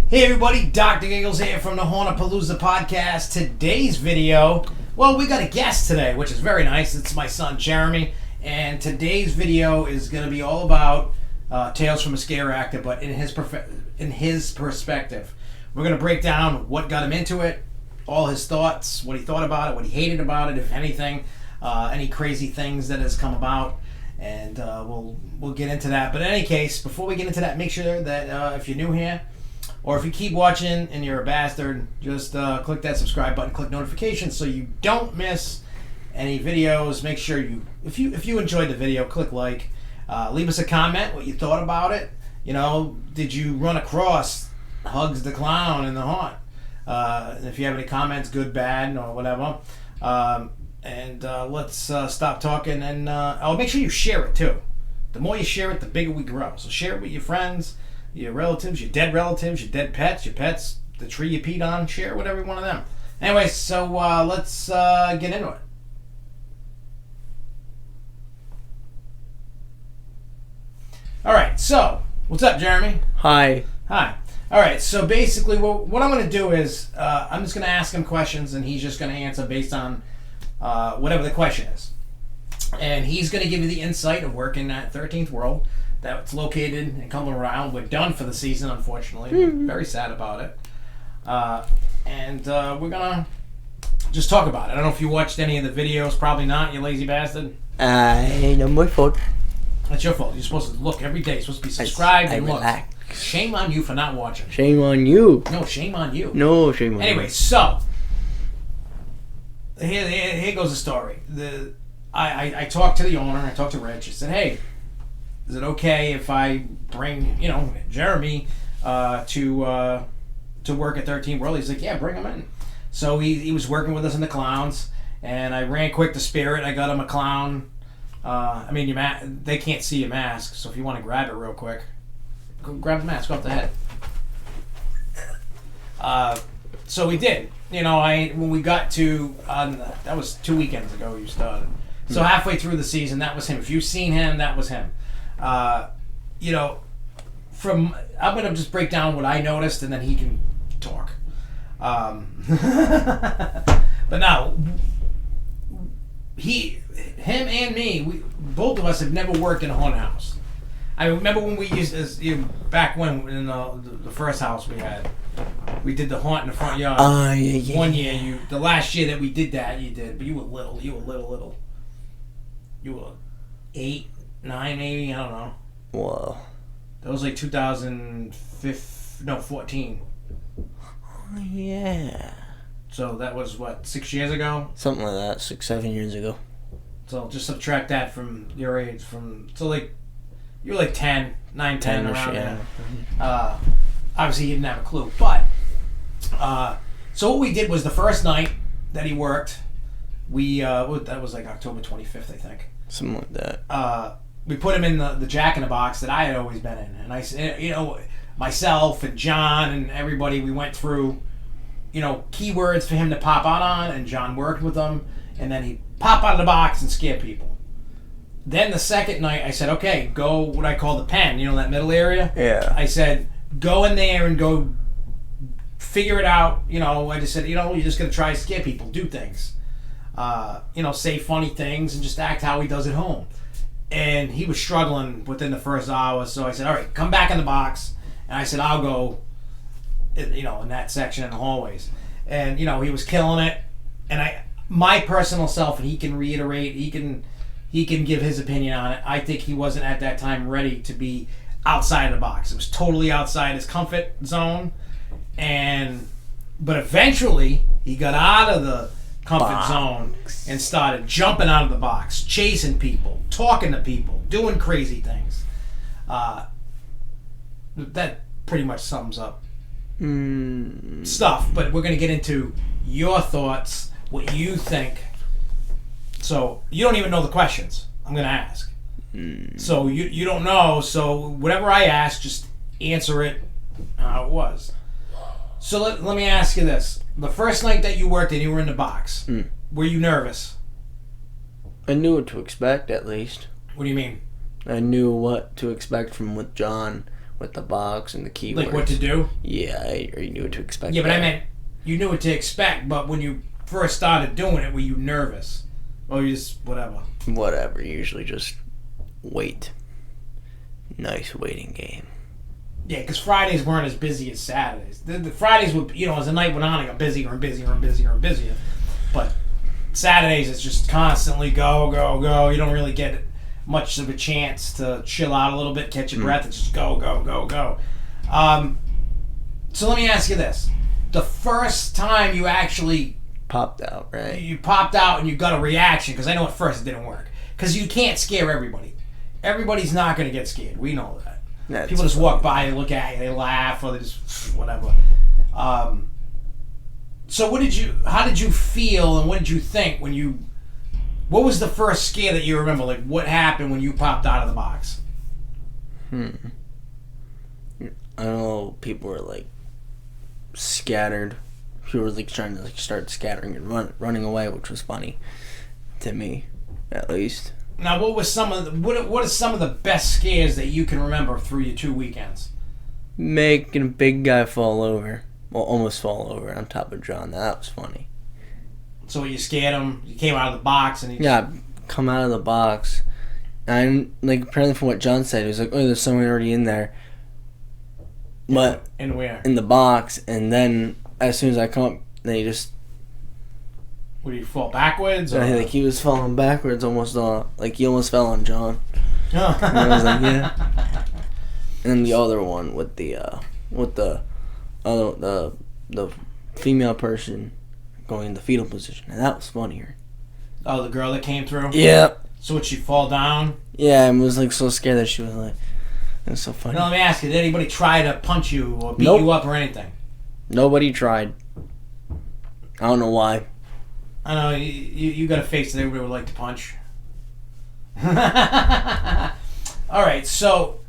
Hey everybody, Dr. Gigglez here from the Hauntapolooza PODCAST. Today's video, well, we got a guest today, which is very nice. It's my son Jeremy, and today's video is going to be all about Tales from a Scare Actor, but in his perspective. We're going to break down what got him into it, all his thoughts, what he thought about it, what he hated about it, if anything, any crazy things that has come about, and we'll get into that. But in any case, before we get into that, make sure that if you're new here, or if you keep watching and you're a bastard, just click that subscribe button, click notifications so you don't miss any videos. Make sure if you enjoyed the video, click like. Leave us a comment, what you thought about it. You know, did you run across HUGGZ the Clown in the haunt? And if you have any comments, good, bad, or whatever. Let's stop talking, and make sure you share it too. The more you share it, the bigger we grow. So share it with your friends, your relatives, your dead pets, your pets, the tree you peed on. Share it with every one of them. Anyway, so let's get into it. All right, so what's up, Jeremy? Hi. Hi. All right, so basically what I'm going to do is I'm just going to ask him questions, and he's just going to answer based on whatever the question is. And he's going to give you the insight of working at 13th World. That's located in Cumberland. We're done for the season, unfortunately. We're very sad about it. We're going to just talk about it. I don't know if you watched any of the videos. Probably not, you lazy bastard. No, my fault. That's your fault. You're supposed to look every day. You're supposed to be subscribed and look. Relax. Shame on you for not watching. Shame on you. No, shame on you. No, shame on you. Anyway, so here goes the story. I talked to the owner. I talked to Rich. I said, hey, is it okay if I bring, Jeremy to work at 13 World? He's like, yeah, bring him in. So he was working with us in the clowns, and I ran quick to Spirit. I got him a clown. They can't see your mask, so if you want to grab it real quick, go grab the mask off the head. So we did. When we got to, that was 2 weekends ago you started. So halfway through the season, that was him. If you've seen him, that was him. I'm going to just break down what I noticed, and then he can talk. But now, him and me, both of us have never worked in a haunted house. I remember when we used to, back when in the first house we had, we did the haunt in the front yard. Yeah. One year, the last year that we did that, you did, but you were little. You were little. You were 8, 9 maybe, I don't know. Whoa. That was like 2014. Oh, yeah. So that was, 6 years ago? Something like that, 6, 7 years ago. So just subtract that from your age. You were like 10, 9, 10 around there. Obviously, you didn't have a clue. But, so what we did was the first night that he worked, that was like October 25th, I think. Something like that. We put him in the Jack in the Box that I had always been in. And myself and John and everybody, we went through, keywords for him to pop out on, and John worked with them. And then he'd pop out of the box and scare people. Then the second night, I said, okay, go what I call the pen, that middle area? Yeah. I said, go in there and go figure it out. I just said, you're just going to try to scare people, do things. Say funny things and just act how he does at home. And he was struggling within the first hour, so I said, all right, come back in the box. And I said, I'll go, in that section in the hallways. And, he was killing it. And my personal self, and he can reiterate, he can give his opinion on it. I think he wasn't at that time ready to be outside of the box. It was totally outside his comfort zone. But eventually, he got out of the comfort zone and started jumping out of the box, chasing people, talking to people, doing crazy things. That pretty much sums up stuff, but we're going to get into your thoughts, what you think. So you don't even know the questions I'm going to ask. So you don't know, so whatever I ask, just answer it how it was. So let me ask you this. The first night that you worked and you were in the box, were you nervous? I knew what to expect, at least. What do you mean? I knew what to expect from what John with the box and the keywords. Like what to do? Yeah, I already knew what to expect. Yeah, but I meant you knew what to expect, but when you first started doing it, were you nervous? Or you just, whatever? Whatever, usually just wait. Nice waiting game. Yeah, because Fridays weren't as busy as Saturdays. The Fridays would, as the night went on, it got busier and busier and busier and busier. But Saturdays, it's just constantly go, go, go. You don't really get much of a chance to chill out a little bit, catch your breath. It's just go, go, go, go. So let me ask you this. The first time you actually popped out, right? You popped out and you got a reaction, because I know at first it didn't work. Because you can't scare everybody. Everybody's not going to get scared. We know that. That's People just funny. walk by, they look at you, they laugh, or they just whatever. So how did you feel and what did you think what was the first scare that you remember? Like, what happened when you popped out of the box? I don't know, people were like scattered. People were like trying to like start scattering and running away, which was funny to me, at least. Now, what are some of the best scares that you can remember through your 2 weekends? Making a big guy fall over. Well, almost fall over on top of John. That was funny. So you scared him, you came out of the box, and Yeah, come out of the box. And like apparently from what John said, he was like, "Oh, there's someone already in there." But in where? in the box, and then as soon as I come up, then he just Would he fall backwards? Or? like he was falling backwards, almost like he almost fell on John. And I was like, yeah. And then the other one with the female person going in the fetal position, and that was funnier. Oh, the girl that came through? Yeah. So would she fall down? Yeah, I was like so scared that she was like, it was so funny. Now let me ask you, did anybody try to punch you or beat Nope. you up or anything? Nobody tried. I don't know why. I know, you got a face that everybody would like to punch. Alright, so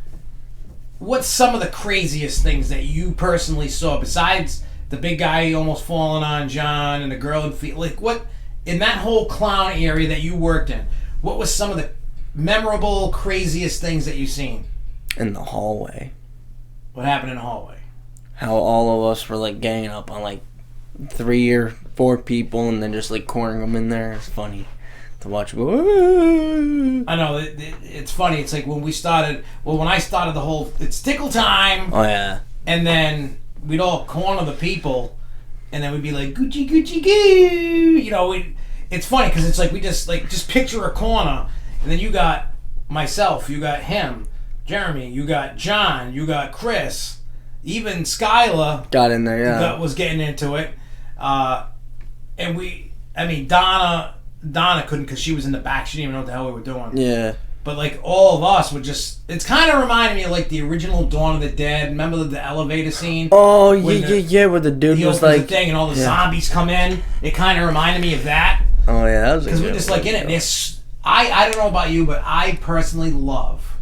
what's some of the craziest things that you personally saw besides the big guy almost falling on John and the girl in feet? Like, what, in that whole clown area that you worked in, what was some of the memorable, craziest things that you've seen? In the hallway. What happened in the hallway? How all of us were like ganging up on like 3 or 4 people and then just like cornering them in there. It's funny to watch them go. I know, it's funny. It's like when I started the whole, it's tickle time. Oh yeah. And then we'd all corner the people, and then we'd be like, Gucci, Gucci, goo. It's funny because it's like we just picture a corner, and then you got myself, you got him, Jeremy, you got John, you got Chris, even Skylar got in there, yeah. was getting into it. And Donna couldn't because she was in the back. She didn't even know what the hell we were doing. Yeah. But like all of us would just, it's kind of reminded me of like the original Dawn of the Dead. Remember the elevator scene? Oh, yeah, where the dude was like, the thing and all the zombies come in. It kind of reminded me of that. Oh yeah, that was because we're just like in it. And I don't know about you, but I personally love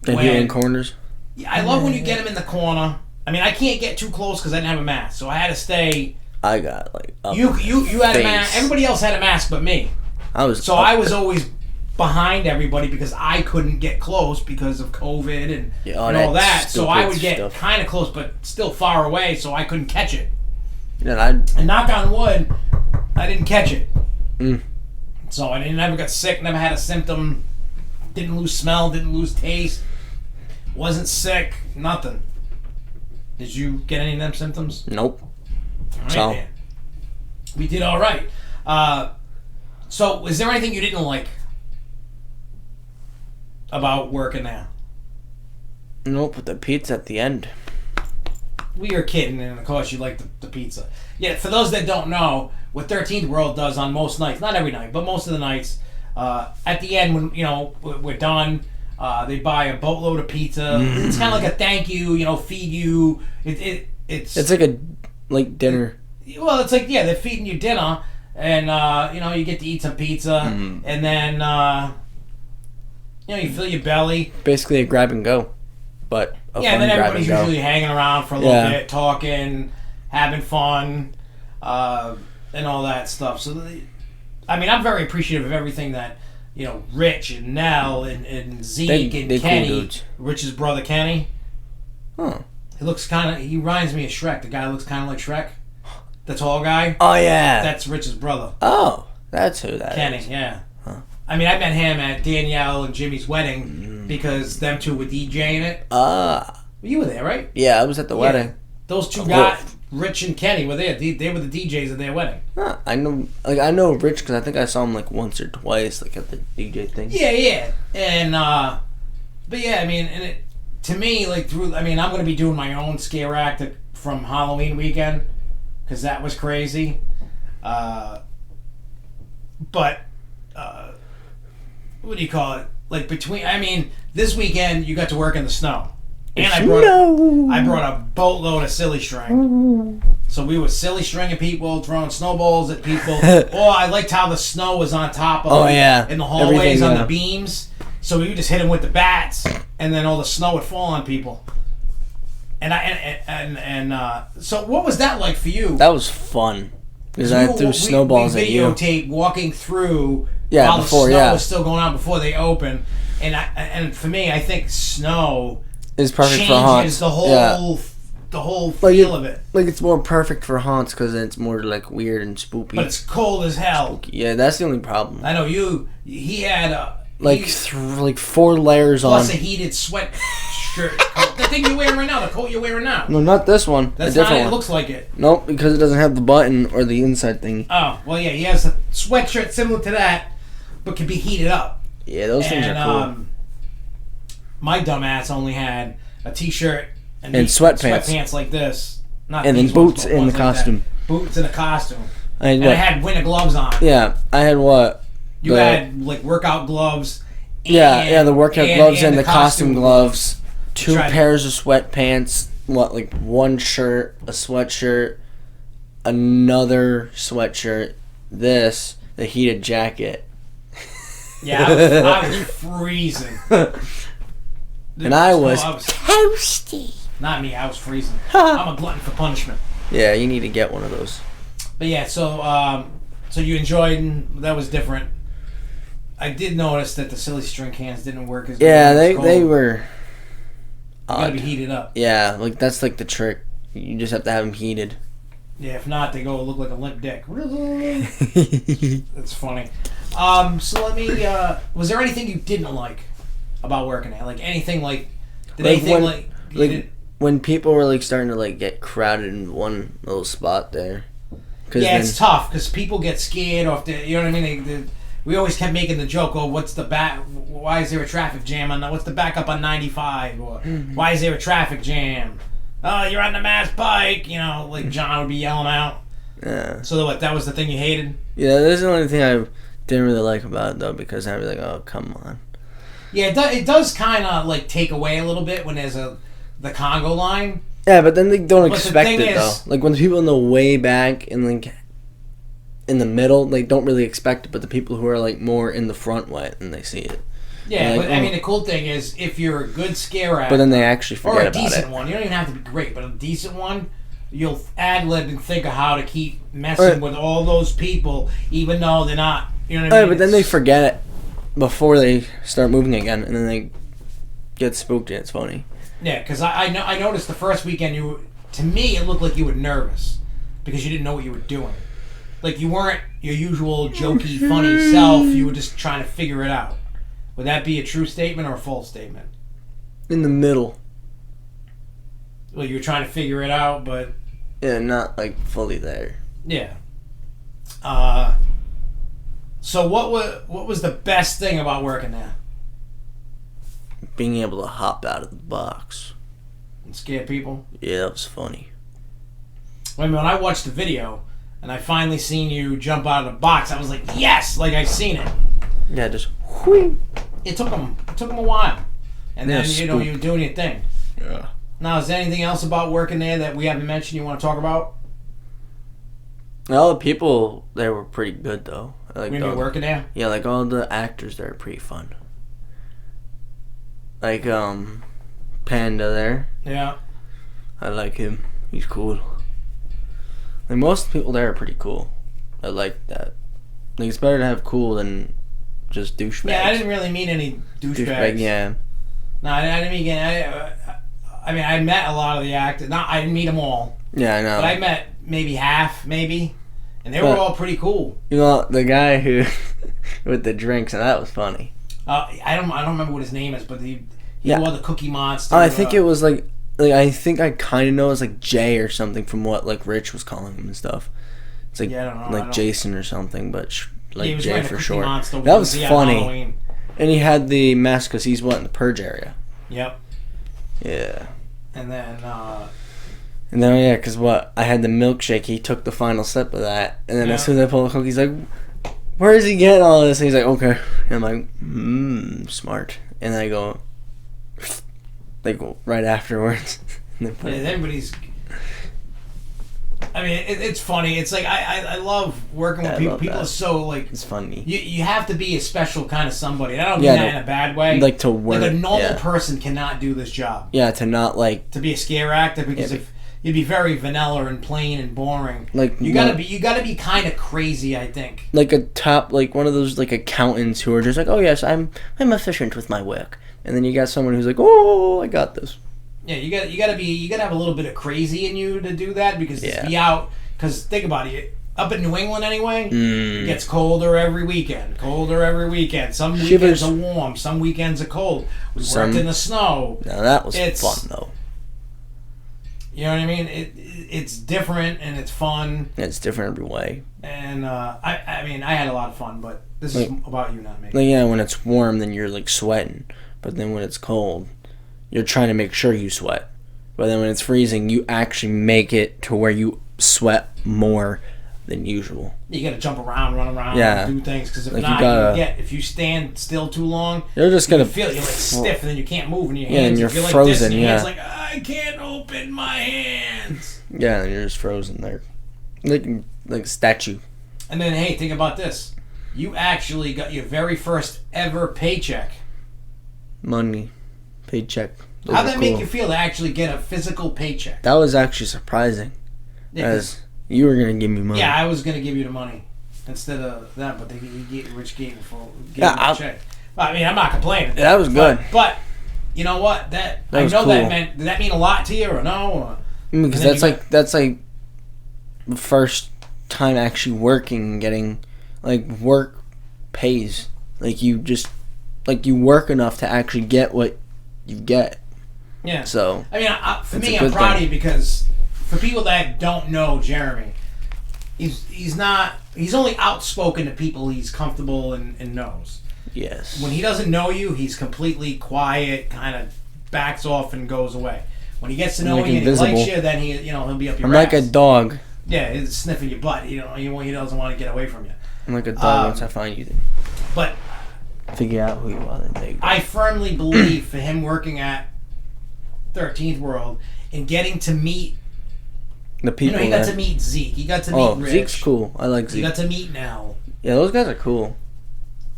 when you're in corners. Yeah, I love when you get them in the corner. I mean, I can't get too close because I didn't have a mask, so I had to stay. I got like you had a mask. Everybody else had a mask but me. I was always behind everybody because I couldn't get close because of COVID and all that. So I would get kind of close but still far away, so I couldn't catch it. Yeah, and knock on wood, I didn't catch it. Mm. So I never got sick, never had a symptom, didn't lose smell, didn't lose taste, wasn't sick, nothing. Did you get any of them symptoms? Nope. All right, man. We did all right. So is there anything you didn't like about working there? Nope, but the pizza at the end. We were kidding, and of course you like the pizza. Yeah, for those that don't know, what 13th World does on most nights, not every night, but most of the nights, at the end when we're done, they buy a boatload of pizza. It's kind of like a thank you, feed you. It's like a dinner. Well, it's like they're feeding you dinner, and you get to eat some pizza, and then you fill your belly. Basically a grab and go, but and then everybody's usually hanging around for a little bit, talking, having fun, and all that stuff. So, I'm very appreciative of everything that Rich and Nell and Zeke and Kenny, cool Rich's brother Kenny. Huh. He reminds me of Shrek. The guy looks kind of like Shrek. The tall guy. Oh, yeah. That's Rich's brother. Oh, that's who that Kenny, is. yeah. Huh. I mean, I met him at Danielle and Jimmy's wedding because them two were DJing it. You were there, right? Yeah, I was at the wedding. Those two guys, Rich and Kenny, were there. They were the DJs at their wedding. Huh. I know Rich because I think I saw him like once or twice, like at the DJ thing. Yeah. And but yeah, I mean, and to me, like I'm going to be doing my own scare act from Halloween weekend because that was crazy. But what do you call it? Like this weekend you got to work in the snow. And I brought a boatload of silly string. So we were silly stringing people, throwing snowballs at people. I liked how the snow was on top of in the hallways on the beams. So we would just hit them with the bats, and then all the snow would fall on people. So what was that like for you? That was fun because I threw snowballs at you. We videotaped walking through while the snow was still going on before they opened. And for me, I think snow is perfect for haunts. The whole feel of it. Like it's more perfect for haunts because it's more like weird and spooky. But it's cold as hell. Spooky. Yeah, that's the only problem. I know he had 4 layers on. Plus a heated sweat shirt. The thing you're wearing right now, the coat you're wearing now. No, not this one. That's not it. It looks like it. Nope, because it doesn't have the button or the inside thing. Oh, well, yeah, he has a sweatshirt similar to that, but can be heated up. Yeah, those things are cool. My dumbass only had a t-shirt and sweatpants like this. And then boots in the costume. Boots in a costume. I had winter gloves on. Yeah, I had what? You had like workout gloves. The workout gloves and the costume gloves. 2 pairs of sweatpants. One shirt, a sweatshirt, another sweatshirt, the heated jacket. Yeah, I was freezing. And I was toasty. Not me, I was freezing. I'm a glutton for punishment. Yeah, you need to get one of those. But yeah, so you enjoyed, and that was different. I did notice that the silly string cans didn't work as good. Yeah, they were. You gotta be heated up. Yeah, that's like the trick. You just have to have them heated. Yeah, if not, they look like a limp dick. That's funny. So let me. Was there anything you didn't like about working there? Like anything like? When people were starting to get crowded in one little spot there. It's tough because people get scared off the. You know what I mean? We always kept making the joke. Oh, what's the back? Why is there a traffic jam on? What's the backup on 95? Or why is there a traffic jam? Oh, you're on the Mass Pike. John would be yelling out. Yeah. So that was the thing you hated? Yeah, that's the only thing I didn't really like about it though, because I'd be like, oh, come on. Yeah, it does kind of take away a little bit when there's the Congo line. Yeah, but then they don't expect it though. When the people in the way back and in the middle, they don't really expect it, but the people who are more in the front way and they see it. Yeah, but the cool thing is if you're a good scare actor, but then they actually forget about it. Or a decent one. You don't even have to be great, but a decent one, you'll ad-lib and think of how to keep messing with all those people, even though they're not. You know what I mean? But then they forget it before they start moving again, and then they get spooked, and it's funny. Yeah, because I noticed the first weekend to me it looked like you were nervous because you didn't know what you were doing. You weren't your usual jokey, funny self. You were just trying to figure it out. Would that be a true statement or a false statement? In the middle. Well, you were trying to figure it out, but... Yeah, not, fully there. Yeah. So what was the best thing about working there? Being able to hop out of the box. And scare people? Yeah, that was funny. When I watched the video, and I finally seen you jump out of the box, I was like, yes! I've seen it. Yeah, just whoosh. It took them a while. And then, you were doing your thing. Yeah. Now, is there anything else about working there that we haven't mentioned you want to talk about? Well, the people there were pretty good, though. When you were working there? Yeah, all the actors there are pretty fun. Panda there. Yeah. I like him. He's cool. Most people there are pretty cool. I like that. It's better to have cool than just douchebags. Yeah, I didn't really mean any douchebags. Yeah. No, I didn't mean... I mean, I met a lot of the actors. I didn't meet them all. Yeah, I know. But I met maybe half, maybe. And they were all pretty cool. You know, the guy who with the drinks, and that was funny. I don't remember what his name is, but he wore the Cookie Monster. I think it was like I think I kind of know it's like Jay or something from what like Rich was calling him and stuff. It's like I don't know, like Jason or something, but like he Jay for short. Monster that was funny. Halloween. And he had the mask because he's in the purge area. Yep. Yeah. And then. Yeah, because I had the milkshake. He took the final sip of that, and then as soon as I pulled the cookie, he's like, "Where is he getting all this?" And he's like, "Okay." And I'm like, smart. And then I go, like right afterwards. Everybody's. I mean, it's funny. It's like I love working with people. People are so like. It's funny. You have to be a special kind of somebody. And I don't mean that in a bad way. Like to work. Like a normal person cannot do this job. Yeah, to not like. To be a scare actor, because if you'd be very vanilla and plain and boring. Like you gotta be kind of crazy, I think. Like like one of those like accountants who are just like, oh yes, I'm efficient with my work, and then you got someone who's like, oh, I got this. Yeah, you gotta have a little bit of crazy in you to do that because be out. Because think about it, up in New England anyway, it gets colder every weekend. Some weekends are warm, some weekends are cold. We worked in the snow. Now that was fun though. You know what I mean? It's different and it's fun. It's different every way. And I mean, I had a lot of fun, but this is about you, not me. Like when it's warm, then you're like sweating, but then when it's cold, you're trying to make sure you sweat. But then when it's freezing, you actually make it to where you sweat more than usual. You got to jump around, run around, and do things because if not, if you stand still too long, you're just gonna feel you're like stiff and then you can't move and your hands. And you're feel frozen. Like this, and your hands like I can't open my hands. Yeah, and you're just frozen there, like a statue. And then hey, think about this: you actually got your very first ever paycheck. Money, paycheck. How'd that make you feel to actually get a physical paycheck? That was actually surprising. As you were gonna give me money. Yeah, I was gonna give you the money instead of that, but Rich gave me the check. I mean, I'm not complaining. That was good. But you know what? That I know cool. Did that mean a lot to you or no? Because that's like the first time actually working and getting work pays. Like you work enough to actually get what you get. Yeah. So I mean, for me, I'm proud of you because. For people that don't know Jeremy, he's only outspoken to people he's comfortable and knows. Yes. When he doesn't know you, he's completely quiet, kind of backs off and goes away. When he gets to know you and he likes you, then he'll be up your ass. I'm like a dog. Yeah, he's sniffing your butt. He doesn't want to get away from you. I'm like a dog once I find you. But figure out who you are and there you go. I firmly believe for him working at 13th World and getting to meet the people. He got to meet Zeke. He got to meet Rich. Zeke's cool. I like Zeke. You got to meet Nell. Yeah, those guys are cool.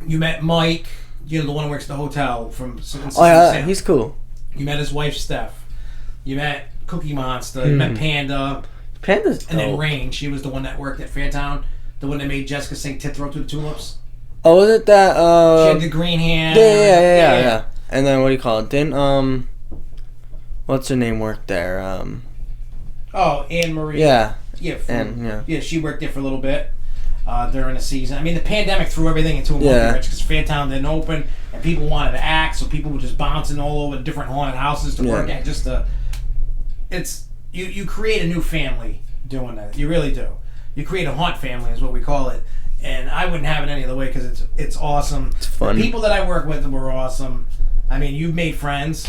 You met Mike. The one who works at the hotel from. Oh yeah, he's cool. You met his wife Steph. You met Cookie Monster. You met Panda. Panda's dope. And then Rain. She was the one that worked at Fairtown. The one that made Jessica sing "Tit Throat Through the Tulips." Oh, was it that? She had the green hair. Yeah. And then what do you call it? Didn't what's her name work there? Oh, Anne Marie. Yeah. Yeah, she worked there for a little bit during the season. I mean, the pandemic threw everything into a monkey wrench because Fairtown didn't open and people wanted to act, so people were just bouncing all over different haunted houses to work at. You create a new family doing that. You really do. You create a haunt family is what we call it, and I wouldn't have it any other way because it's awesome. It's fun. The people that I work with were awesome. I mean, you've made friends.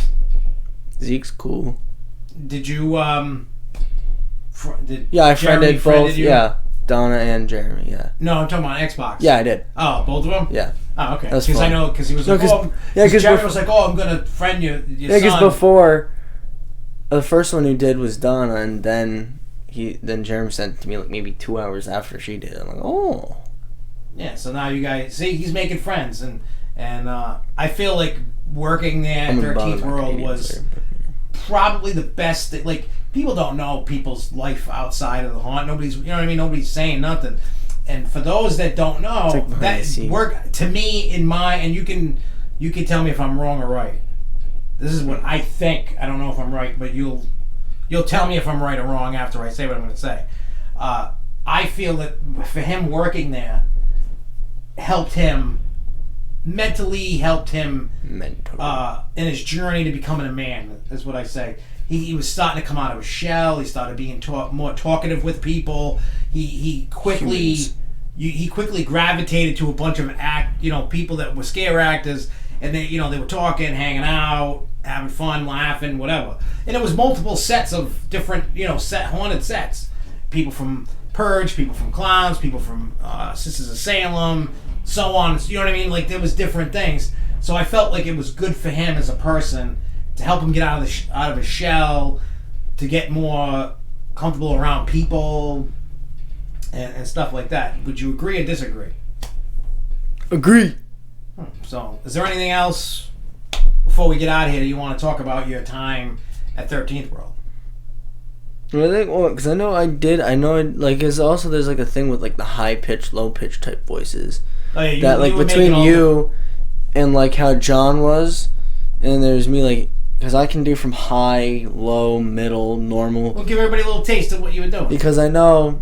Zeke's cool. Did you I friended both. Yeah, Donna and Jeremy. Yeah. No, I'm talking about Xbox. Yeah, I did. Oh, both of them. Yeah. Oh, okay. Because I know because he was because Jeremy was like, I'm gonna friend you. Yeah, because before the first one he did was Donna, and then Jeremy sent it to me maybe 2 hours after she did. I'm like, oh. Yeah. So now you guys see he's making friends, and I feel like working there at 13th World was probably the best. People don't know people's life outside of the haunt. Nobody's, you know what I mean? Nobody's saying nothing. And for those that don't know, that work to me and you can tell me if I'm wrong or right. this is what I think. I don't know if I'm right, but you'll tell me if I'm right or wrong after I say what I'm going to say. I feel that for him working there helped him mentally, in his journey to becoming a man. Is what I say. He was starting to come out of his shell. He started being more talkative with people. He quickly gravitated to a bunch of people that were scare actors, and they were talking, hanging out, having fun, laughing, whatever. And it was multiple sets of different haunted sets. People from Purge, people from Clowns, people from Sisters of Salem, so on. You know what I mean? Like there was different things. So I felt like it was good for him as a person to help him get out of his shell, to get more comfortable around people and stuff like that. Would you agree or disagree? Agree. So, is there anything else before we get out of here that you want to talk about your time at 13th World? Because I know, there's like a thing with like the high pitch, low pitch type voices. Oh, yeah, that like between you and like how John was, and there's me like, because I can do from high, low, middle, normal. We'll give everybody a little taste of what you were doing. Because I know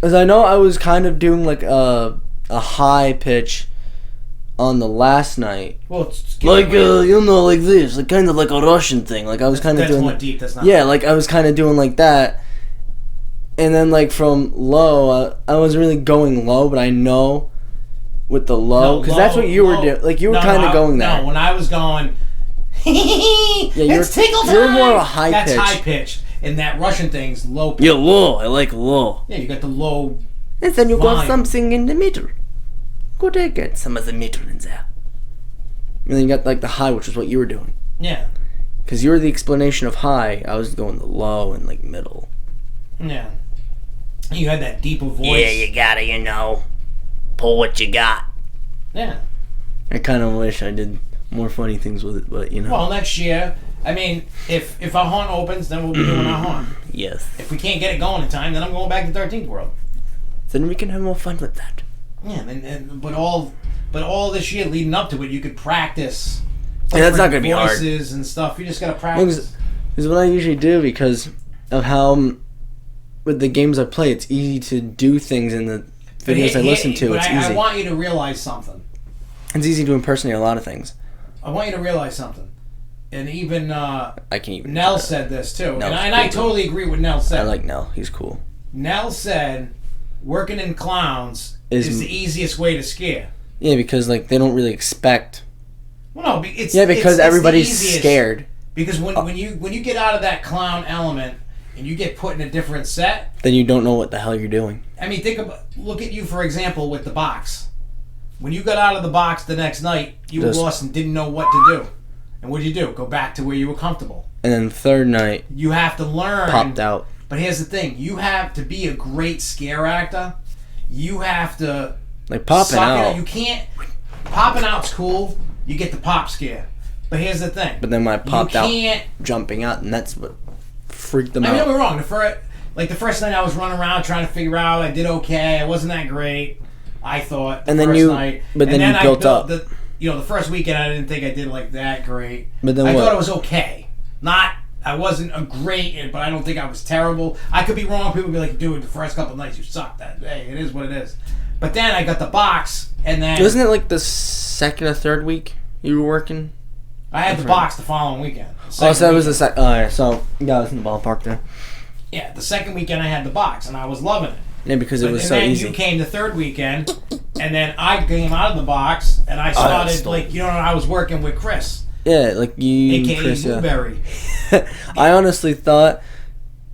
I was kind of doing like a high pitch on the last night. Well, like like this, like kind of like a Russian thing. Like I was kind of doing. That's more deep. That's not. Yeah, like I was kind of doing like that, and then like from low, I wasn't really going low, but I know with the low because that's what you were doing. Like you were kind of going there. No, when I was going. It's tickle time. You're more of a high pitch. That's high pitched, and that Russian thing's low pitch. Yeah, low. I like low. Yeah, you got the low. And then you got something in the middle. Go there, get some of the middle in there. And then you got like the high, which is what you were doing. Yeah. Because you were the explanation of high. I was going the low and like middle. Yeah. You had that deeper voice. Yeah, you gotta, pull what you got. Yeah. I kind of wish I did more funny things with it, but Well, next year, I mean, if our haunt opens, then we'll be doing our haunt. Yes. If we can't get it going in time, then I'm going back to 13th World. Then we can have more fun with that. Yeah, but all this year leading up to it, you could practice. Yeah, that's not gonna be hard. Voices and stuff. You just gotta practice. This is what I usually do because of how with the games I play, it's easy to do things in the videos I listen to. It's easy. I want you to realize something. It's easy to impersonate a lot of things. I want you to realize something. And even I can even Nell said this too. And I totally agree with Nell said. I like Nell. He's cool. Nell said working in Clowns is the easiest way to scare. Yeah, because like they don't really expect. Well, no, it's because everybody's scared. Because when you get out of that clown element and you get put in a different set, then you don't know what the hell you're doing. I mean, look at you for example with the box. When you got out of the box the next night, you were lost and didn't know what to do. And what did you do? Go back to where you were comfortable. And then the third night, you have to learn. Popped out. But here's the thing: you have to be a great scare actor. You have to like popping out. You can't. Popping out's cool. You get the pop scare. But here's the thing. But then when I popped out, jumping out, and that's what freaked them out. I mean, don't get me wrong. The first night I was running around trying to figure out. I did okay. I wasn't that great. I thought. And then you built up. The first weekend I didn't think I did like that great. But then I thought it was okay. I wasn't a great, but I don't think I was terrible. I could be wrong. People would be like, dude, the first couple of nights you sucked. Hey, it is what it is. But then I got the box, and then... Wasn't it like the second or third week you were working? I had the box the following weekend. So that was the second... Alright, so yeah, I was in the ballpark there. Yeah, the second weekend I had the box, and I was loving it. Yeah, because it was so easy. And then you came the third weekend, and then I came out of the box, and I started, I was working with Chris. Yeah, like you, a.k.a. Chris, Blueberry. I honestly thought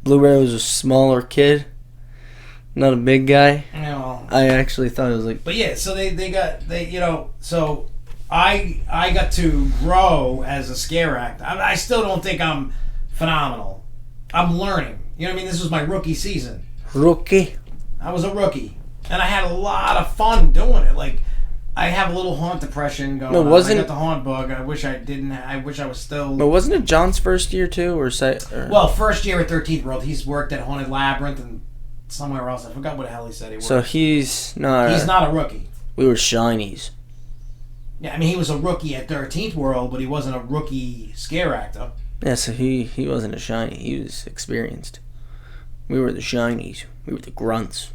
Blueberry was a smaller kid, not a big guy. No. I actually thought it was like... But yeah, so so I got to grow as a scare actor. I still don't think I'm phenomenal. I'm learning. You know what I mean? This was my rookie season. Rookie? I was a rookie. And I had a lot of fun doing it. Like, I have a little haunt depression going on. I got the haunt bug. I wish I didn't. I wish I was still... But wasn't it John's first year, too? Well, first year at 13th World. He's worked at Haunted Labyrinth and somewhere else. I forgot what the hell he said he worked. So he's not... He's not a rookie. We were shinies. Yeah, I mean, he was a rookie at 13th World, but he wasn't a rookie scare actor. Yeah, so he wasn't a shiny. He was experienced. We were the shinies. We were the grunts.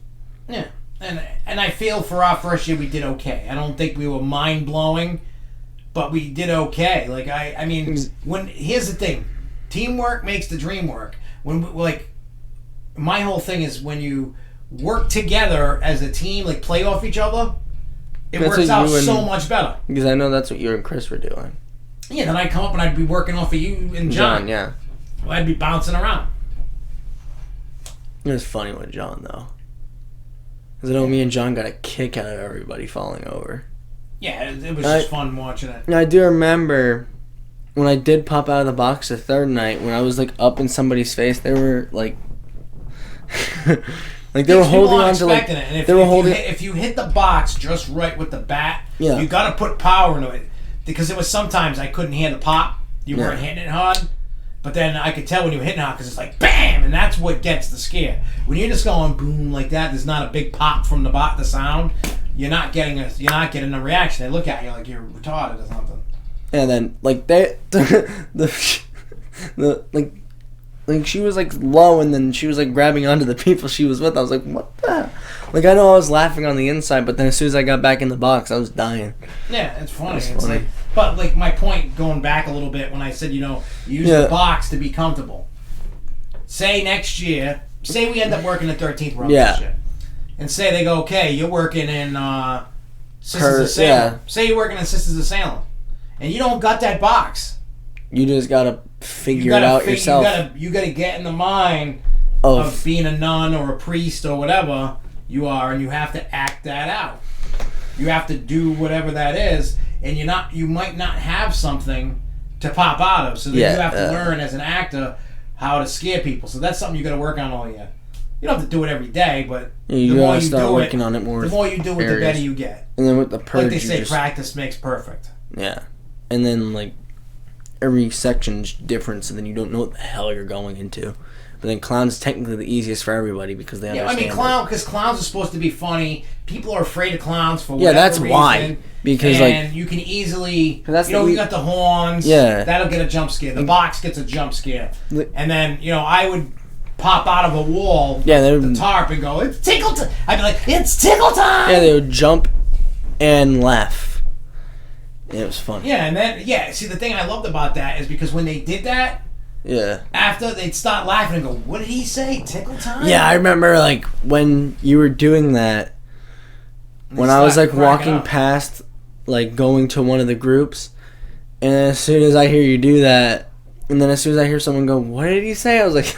Yeah, and I feel for our first year we did okay. I don't think we were mind-blowing, but we did okay. Like, I mean, here's the thing. Teamwork makes the dream work. My whole thing is when you work together as a team, like play off each other, it works out so much better. Because I know that's what you and Chris were doing. Yeah, then I'd come up and I'd be working off of you and John. Yeah. I'd be bouncing around. It was funny with John, though. Because I know me and John got a kick out of everybody falling over. Yeah, it was just fun watching it. I do remember when I did pop out of the box the third night, when I was like up in somebody's face, they were like... like they were holding on to like... And if you hit the box just right with the bat, you got to put power into it. Because there was sometimes I couldn't hear the pop. You weren't hitting it hard. But then I could tell when you were hitting hard because it's like BAM! And that's what gets the scare. When you're just going boom like that, there's not a big pop from the sound. You're not getting a reaction. They look at you like you're retarded or something. And then like like she was like low, and then she was like grabbing onto the people she was with. I was like, what the? Like, I know I was laughing on the inside, but then as soon as I got back in the box, I was dying. Yeah, it's funny. Like, but like my point, going back a little bit, when I said use the box to be comfortable. Say next year, we end up working at 13th World this year, and say they go, okay, you're working in Sisters of Salem. Yeah. Say you're working in Sisters of Salem, and you don't got that box. You just gotta figure it out yourself. You gotta get in the mind of being a nun or a priest or whatever you are, and you have to act that out. You have to do whatever that is, and you might not have something to pop out of, so then you have to learn as an actor how to scare people. So that's something you got to work on all year. You don't have to do it every day, but the more you do working on it more. The more you do it, the better you get. And then with the purge, like they say, practice makes perfect. Yeah, and then like every section's different, so then you don't know what the hell you're going into. But then clown's technically the easiest for everybody because they understand. Yeah, I mean, because clowns are supposed to be funny. People are afraid of clowns for whatever that's reason. Why. Because and you can easily, you got the horns. Yeah. That'll get a jump scare. The box gets a jump scare. And then, I would pop out of a wall, the tarp, and go, it's tickle time. I'd be like, it's tickle time. Yeah, they would jump and laugh. It was fun. Yeah, and then, see, the thing I loved about that is because when they did that, after they'd start laughing and go, what did he say? Tickle time? Yeah, I remember like when you were doing that, when I was like walking past, like going to one of the groups, and as soon as I hear you do that, and then as soon as I hear someone go, what did he say? I was like,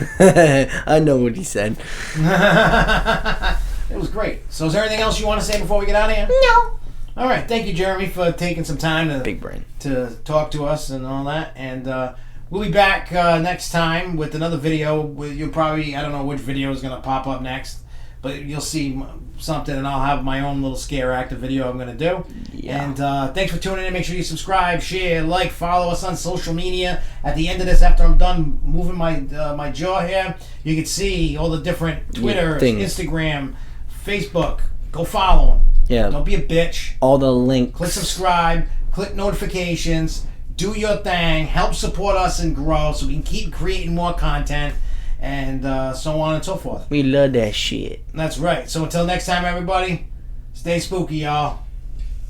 I know what he said. It was great. So is there anything else you want to say before we get out of here? No. All right. Thank you, Jeremy, for taking some time Big brain. to talk to us and all that. And we'll be back next time with another video. You'll probably, I don't know which video is going to pop up next, but you'll see something, and I'll have my own little scare actor video I'm going to do. Yeah. And thanks for tuning in. Make sure you subscribe, share, like, follow us on social media. At the end of this, after I'm done moving my jaw here, you can see all the different Twitter, Instagram, Facebook. Go follow them. Yeah. Don't be a bitch. All the links. Click subscribe. Click notifications. Do your thing. Help support us and grow so we can keep creating more content and so on and so forth. We love that shit. That's right. So until next time, everybody, stay spooky, y'all.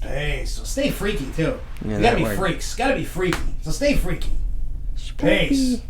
Peace. So stay freaky, too. Yeah, you gotta be freaks. Gotta be freaky. So stay freaky. Spooky. Peace.